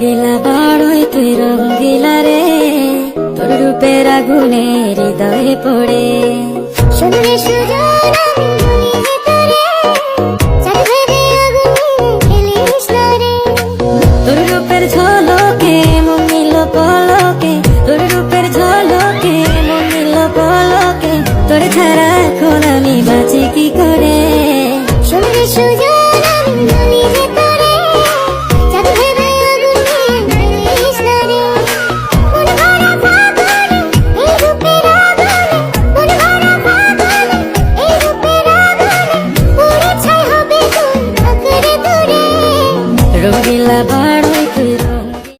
রঙ্গিলা বাড়ই তুই রঙ্গিলা রে, তোর রূপের আগুনে হৃদয়ে পড়ে। শুনলে সুজন আমি বলি যে তোরে, চাঁদ ভেবে আগুনে ফেলিস না রে। তোর রূপের ঝলকে মন নিল পলকে, তোর রূপের ঝলকে মন নিল পলকে, তোর ছাড়া এখন আমি বাঁচি কি করে। শুনলে সুজন আমি বলি যে তোরে, চাঁদ ভেবে আগুনে ফেলিস না রে। মন ভরা ফাগুনে এই রূপের আগুনে, মন ভরা ফাগুনে এই রূপের আগুনে, পুড়ে ছাই হবে তুই আঁকড়ে দূরে। রঙ্গিলা বাড়ই তুই